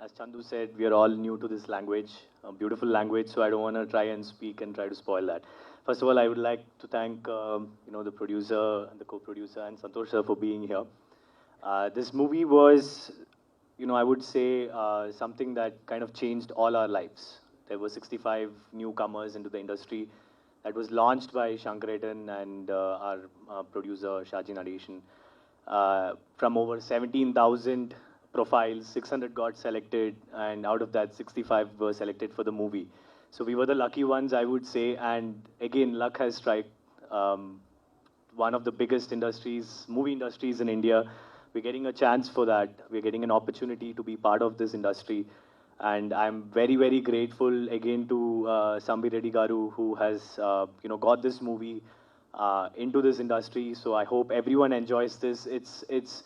As Chandu said, we are all new to this language, a beautiful language, so I don't want to try and speak and try to spoil that. First of all, I would like to thank the producer, the co-producer, and Santosh sir for being here. This movie was, I would say something that kind of changed all our lives. There were 65 newcomers into the industry that was launched by Shankaretan and our producer Shaji Nadeshan. From over 17,000 profiles, 600 got selected, and out of that, 65 were selected for the movie. So we were the lucky ones, I would say. And again, luck has struck. One of the biggest industries, movie industries in India. We're getting a chance for that. We're getting an opportunity to be part of this industry. And I'm very, very grateful again to Sambi Reddy Garu, who has, got this movie into this industry. So I hope everyone enjoys this. It's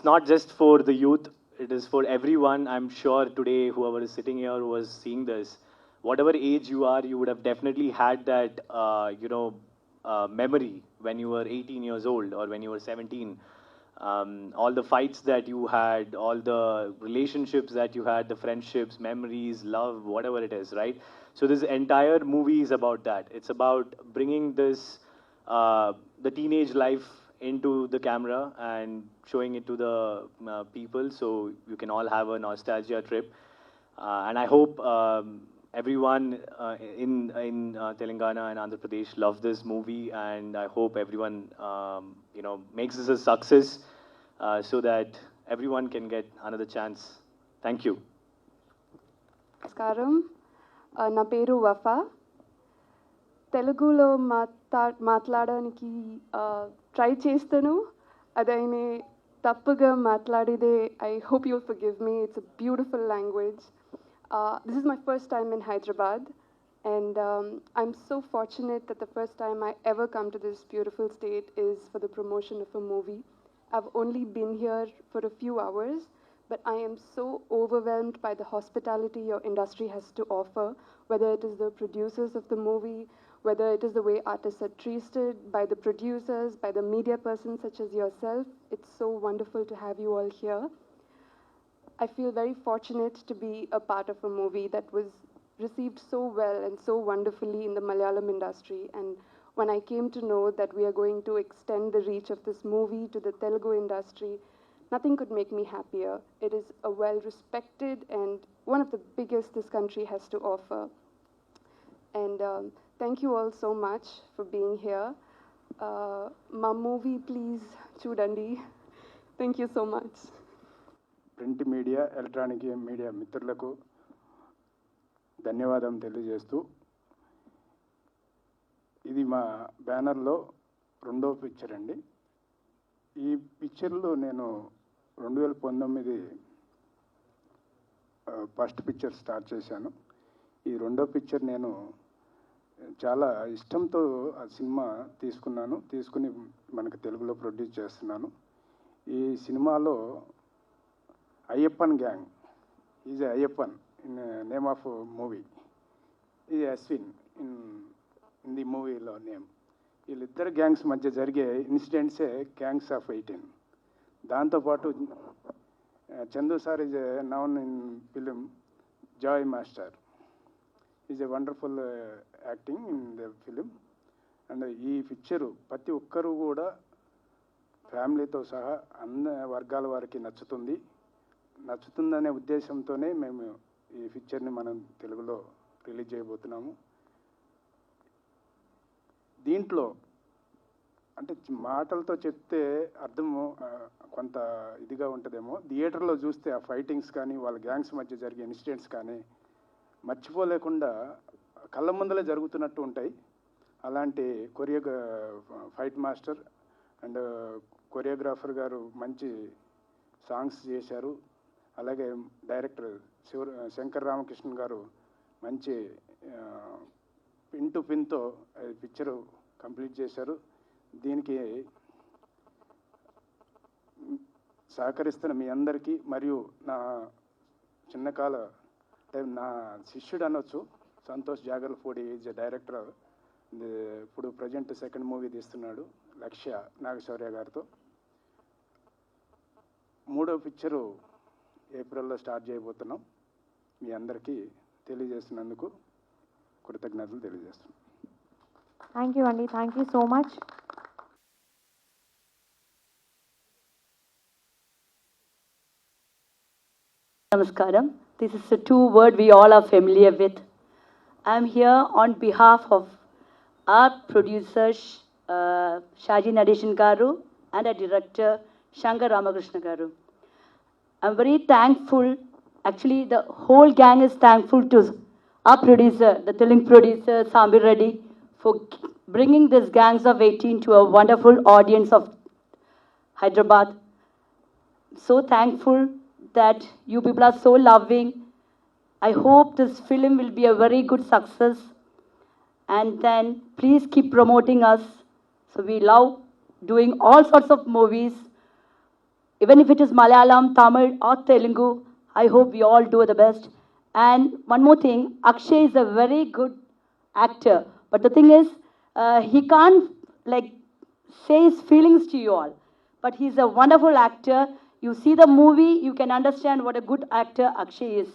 not just for the youth. It is for everyone. I'm sure today, whoever is sitting here who was seeing this, whatever age you are, you would have definitely had that, memory when you were 18 years old or when you were 17. All the fights that you had, all the relationships that you had, the friendships, memories, love, whatever it is, right? So this entire movie is about that. It's about bringing this, the teenage life into the camera and showing it to the people so you can all have a nostalgia trip. And I hope everyone in Telangana and Andhra Pradesh love this movie, and I hope everyone makes this a success so that everyone can get another chance. Thank you. నమస్కారం నా పేరు వఫా తెలుగులో మాట్లాడడానికి try చేస్తాను అదైనా తప్పుగా మాట్లాడితే I hope you'll forgive me. It's a beautiful language. This is my first time in Hyderabad, and I'm so fortunate that the first time I ever come to this beautiful state is for the promotion of a movie. I've only been here for a few hours, but I am so overwhelmed by the hospitality your industry has to offer, whether it is the producers of the movie, whether it is the way artists are treated by the producers, by the media persons such as yourself. It's so wonderful to have you all here. I feel very fortunate to be a part of a movie that was received so well and so wonderfully in the Malayalam industry. And when I came to know that we are going to extend the reach of this movie to the Telugu industry, nothing could make me happier. It is a well-respected and one of the biggest this country has to offer. And thank you all so much for being here. My movie, please, chudandi. Thank you so much. Print media electronic media మిత్రులకు ధన్యవాదం తెలియజేస్తూ ఇది మా బ్యానర్లో రెండో picture అండి. ఈ పిక్చర్లో నేను 2019 ఫస్ట్ పిక్చర్ స్టార్ట్ చేశాను. ఈ రెండో పిక్చర్ నేను చాలా ఇష్టంతో ఆ సినిమా తీసుకుని మనకు తెలుగులో ప్రొడ్యూస్ చేస్తున్నాను. ఈ సినిమాలో Ayyappan gang is Ayyappan in name of movie, is Ashwin in the మూవీలో నేమ్. వీళ్ళిద్దరు గ్యాంగ్స్ మధ్య జరిగే ఇన్సిడెంట్సే గ్యాంగ్స్ ఆఫ్ 18. దాంతోపాటు Chandu sir is noun in film Joy master, is a wonderful acting in the film. And ఈ పిక్చరు ప్రతి ఒక్కరూ కూడా ఫ్యామిలీతో సహా అన్ని వర్గాల వారికి నచ్చుతుందనే ఉద్దేశంతోనే మేము ఈ పిక్చర్ని మనం తెలుగులో రిలీజ్ చేయబోతున్నాము. దీంట్లో అంటే మాటలతో చెప్తే అర్థము కొంత ఇదిగా ఉంటుందేమో, థియేటర్లో చూస్తే ఆ ఫైటింగ్స్ కానీ వాళ్ళ గ్యాంగ్స్ మధ్య జరిగే ఇన్సిడెంట్స్ కానీ మర్చిపోలేకుండా కళ్ళ ముందలే జరుగుతున్నట్టు ఉంటాయి. అలాంటి ఫైట్ మాస్టర్ అండ్ కొరియోగ్రాఫర్ గారు మంచి సాంగ్స్ చేశారు. అలాగే డైరెక్టర్ శంకర్ రామకృష్ణ గారు మంచి పిన్ టు పిన్తో పిక్చరు కంప్లీట్ చేశారు. దీనికి సహకరిస్తున్న మీ అందరికీ మరియు నా చిన్నకాల నా శిష్యుడు అనొచ్చు సంతోష్ జాగర్లపూడి ఈజ్ డైరెక్టర్. ఇప్పుడు ప్రజెంట్ సెకండ్ మూవీ తీస్తున్నాడు లక్ష్య నాగశౌర్య గారితో. మూడో పిక్చరు ఏప్రిల్ ఏప్రిల్లో స్టార్ట్ చేయబోతున్నాం. మీ అందరికీ తెలియజేసినందుకు కృతజ్ఞతలు తెలియజేస్తున్నాం. Thank you, Andy. Thank you so much. Namaskaram. This is a two-word we all are familiar with. I'm here on behalf of our producer, Shaji Nadeshan Garu, and our director, Shankar Ramakrishna Garu. I'm very thankful. Actually, the whole gang is thankful to our producer, the Telugu producer, Sambir Reddy, for bringing this Gangs of 18 to a wonderful audience of Hyderabad. So thankful that you people are so loving. I hope this film will be a very good success. And then please keep promoting us. So we love doing all sorts of movies. Even if it is Malayalam, Tamil or Telugu, I hope we all do the best. And one more thing, Akshay is a very good actor. But the thing is, he can't like say his feelings to you all. But he's a wonderful actor. You see the movie, you can understand what a good actor Akshay is.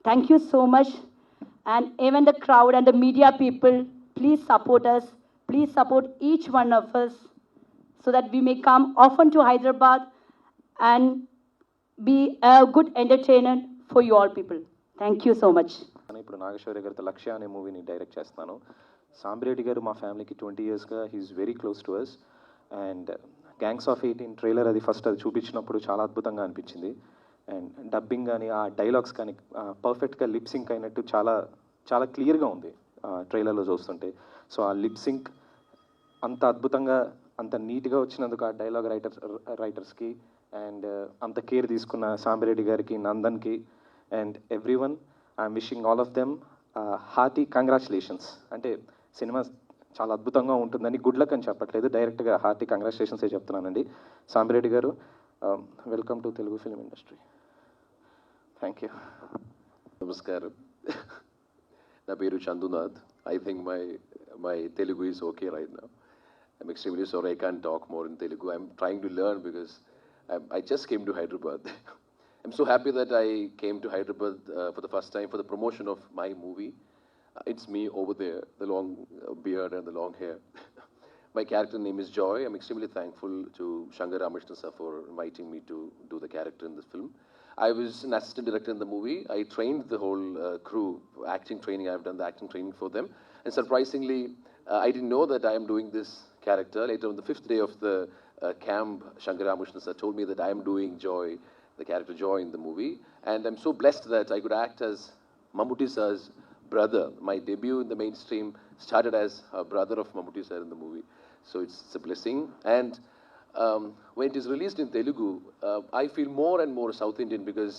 Thank you so much. And even the crowd and the media people, please support us. Please support each one of us so that we may come often to Hyderabad and be a good entertainer for you all people. Thank you so much. ఇప్పుడు నాగేశ్వరి గారితో లక్ష్య అనే మూవీని direct చేస్తాను. సాంబిరెడ్డి గారు మా ఫ్యామిలీకి 20 yearsగా he's very close to us. And gangs of 18 trailer అది ఫస్ట్ అది చూపించినప్పుడు చాలా అద్భుతంగా అనిపించింది. అండ్ డబ్బింగ్ కానీ ఆ డైలాగ్స్ కానీ పర్ఫెక్ట్గా లిప్ సింక్ అయినట్టు చాలా చాలా క్లియర్గా ఉంది ట్రైలర్లో చూస్తుంటే. సో ఆ లిప్ సింక్ అంత అద్భుతంగా అంత నీట్గా వచ్చినందుకు ఆ డైలాగ్ రైటర్స్కి అండ్ అంత కేర్ తీసుకున్న సాంబిరెడ్డి గారికి, నందన్కి and everyone I'm wishing all of them hearty congratulations. అంటే సినిమా చాలా అద్భుతంగా ఉంటుందని గుడ్ లక్ అని చెప్పట్లేదు, డైరెక్ట్గా హార్టీ కంగ్రాచులేషన్సే చెప్తున్నానండి. Sambireddy garu, welcome to Telugu film industry. Thank you. నమస్కారం. నా పేరు Chandunath. I think my Telugu is okay right now. I'm extremely sorry I can't talk more in Telugu. I'm trying to learn because I just came to Hyderabad. I'm so happy that I came to Hyderabad for the first time for the promotion of my movie. It's me over there, the long beard and the long hair. My character name is Joy. I'm extremely thankful to Shankar Ramakrishna sir for inviting me to do the character in this film. I was an assistant director in the movie. I trained the whole crew, acting training. I've done the acting training for them. And surprisingly, I didn't know that I am doing this character. Later on the 5th day of the camp, Shankar Ramakrishna sir told me that I am doing Joy, the character Joy in the movie. And I'm so blessed that I could act as Mammootty sir's brother. My debut in the mainstream started as a brother of Mammootty sir in the movie. So it's a blessing. And when it is released in Telugu, I feel more and more South Indian because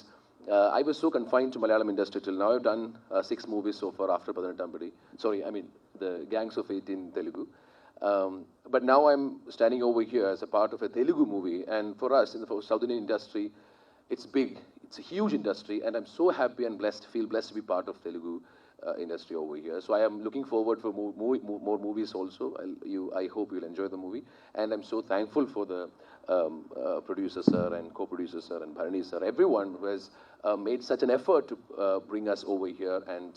I was so confined to Malayalam industry till now. I've done 6 movies so far after Padanatambadi. Sorry, I mean the Gangs of 18 Telugu. But now I'm standing over here as a part of a Telugu movie, and for us in the South Indian industry, it's big. It's a huge industry, and I'm so happy and blessed, feel blessed to be part of Telugu industry over here. So I am looking forward for more movies also. I hope you'll enjoy the movie, and I'm so thankful for the producer sir and co-producer sir and Bharani sir, everyone who has made such an effort to bring us over here and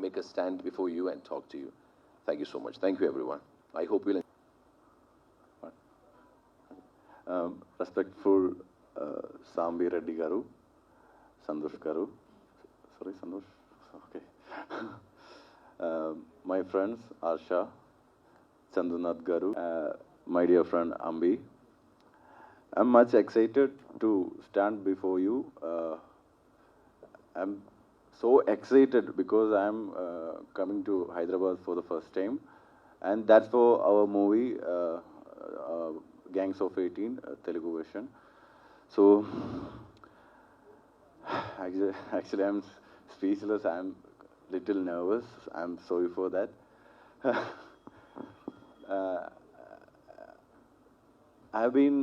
make us stand before you and talk to you. Thank you so much. Thank you, everyone. I hope you'll. Respectful Sambi Reddy Garu, Santosh Garu, sorry Santosh, okay. My friends Arsha, Chandunath Garu, my dear friend Ambi. I'm much excited to stand before you. I'm so excited because I'm coming to Hyderabad for the first time. And that's for our movie, Gangs of 18, Telugu version. So, actually I'm speechless, I'm little nervous, I'm sorry for that. I've been,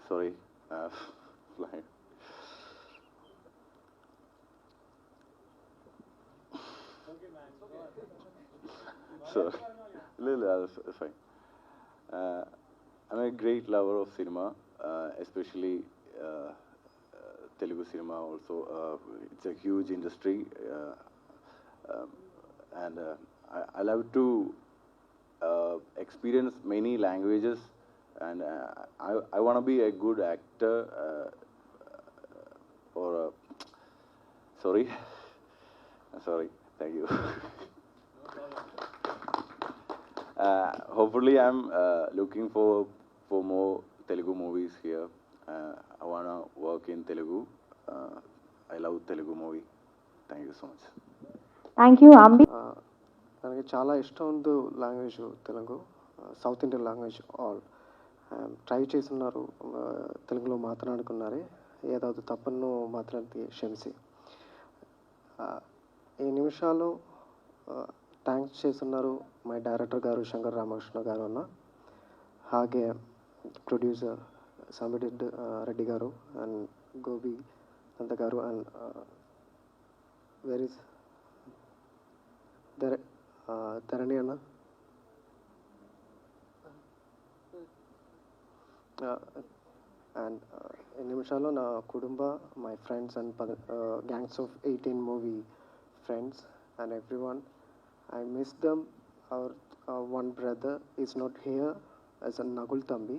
sorry, flying. So, that's fine. I'm a great lover of cinema, especially Telugu cinema also. It's a huge industry, and I love to experience many languages, and I want to be a good actor, or sorry, thank you. Hopefully, I'm looking for more Telugu movies here. I wanna work in Telugu. I love Telugu movie. Thank you so much. Thank you, Ambi. ನನಗೆ చాలా ఇష్టం ఉంది language Telugu, south Indian language all try చేస్తున్నారు, తెలుగులో మాట్లాడుకున్నారే, ఏదాவது తప్పನ್ನು మాట్లాడితే క్షమిಸಿ. ఈ నిమిషాలు thanks చేస్తున్నారు మై డైరెక్టర్ గారు శంకర్ రామకృష్ణ గారు అన్న, ಹಾಗೆ ప్రొడ్యూసర్ రెడ్డి గారు అండ్ గోపి అంత గారు అండ్ వెర్ ఇస్ ధరణి అన్న, అండ్ ఈ నిమిషాల్లో నా కుటుంబ, my friends and gangs of 18 movie friends and every one. I miss them. Our one brother is not here as a Nagul Tambi,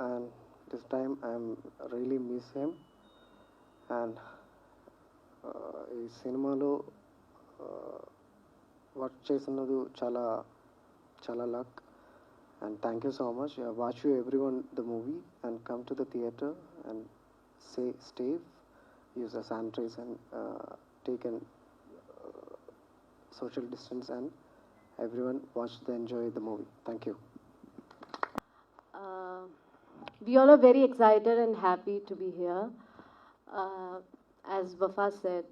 and this time I'm really miss him. And ఈ సినిమాలో work చేస్తున్నది చాలా చాలా luck, and thank you so much. Watch you everyone the movie and come to the theater and stay safe, use a sanitizer and take an social distance, and everyone watch the enjoy the movie. Thank you. We all are very excited and happy to be here. As Wafa said,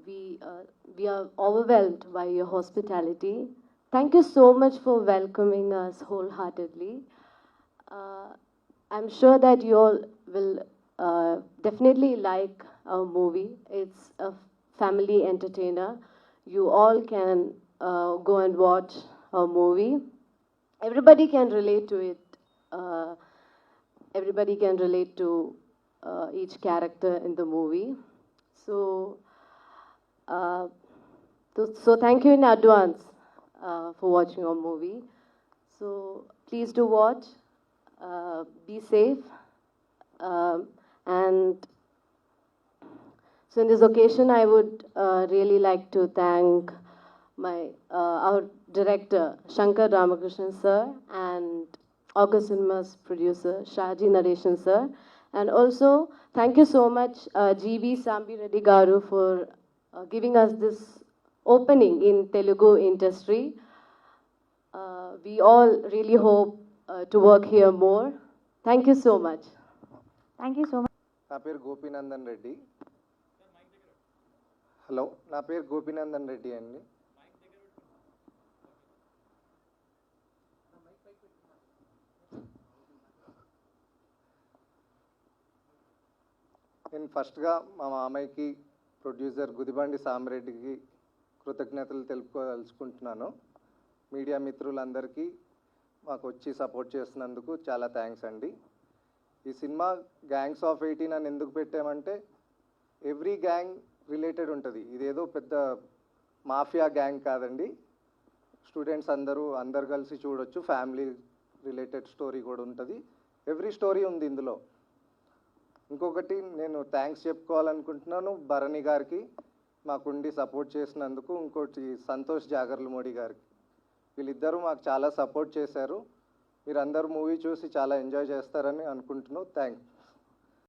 we are overwhelmed by your hospitality. Thank you so much for welcoming us wholeheartedly. I'm sure that you all will definitely like our movie. It's a family entertainer. You all can go and watch our movie. Everybody can relate to it. Everybody can relate to each character in the movie. So thank you in advance for watching our movie. So please do watch. Be safe. And so in this occasion, I would really like to thank our director, Shankar Ramakrishnan sir, and August Cinemas producer, Shaji Narration sir. And also, thank you so much, GB Sambi Reddy Garu, for giving us this opening in Telugu industry. We all really hope to work here more. Thank you so much. Thank you so much. నా పేరు గోపీనందన్ Reddy. Hello, నా పేరు గోపీనందన్ రెడ్డి అండి. నేను ఫస్ట్గా మా మామయ్యకి, producer Gudibandi సామిరెడ్డికి కృతజ్ఞతలు తెలుపుకోదలుచుకుంటున్నాను. మీడియా మిత్రులందరికీ మాకు వచ్చి సపోర్ట్ చేస్తున్నందుకు చాలా థ్యాంక్స్ అండి. ఈ సినిమా గ్యాంగ్స్ ఆఫ్ 18 అని ఎందుకు పెట్టామంటే ఎవ్రీ గ్యాంగ్ రిలేటెడ్ ఉంటుంది. ఇదేదో పెద్ద మాఫియా గ్యాంగ్ కాదండి. స్టూడెంట్స్ అందరు కలిసి చూడొచ్చు. ఫ్యామిలీ రిలేటెడ్ స్టోరీ కూడా ఉంటుంది. ఎవ్రీ స్టోరీ ఉంది ఇందులో. ఇంకొకటి నేను థ్యాంక్స్ చెప్పుకోవాలనుకుంటున్నాను భరణి గారికి, మాకుండి సపోర్ట్ చేసినందుకు. ఇంకోటి సంతోష్ జాగర్లమూడి గారికి. వీళ్ళిద్దరూ మాకు చాలా సపోర్ట్ చేశారు. మీరందరూ మూవీ చూసి చాలా ఎంజాయ్ చేస్తారని అనుకుంటున్నాను. థ్యాంక్స్.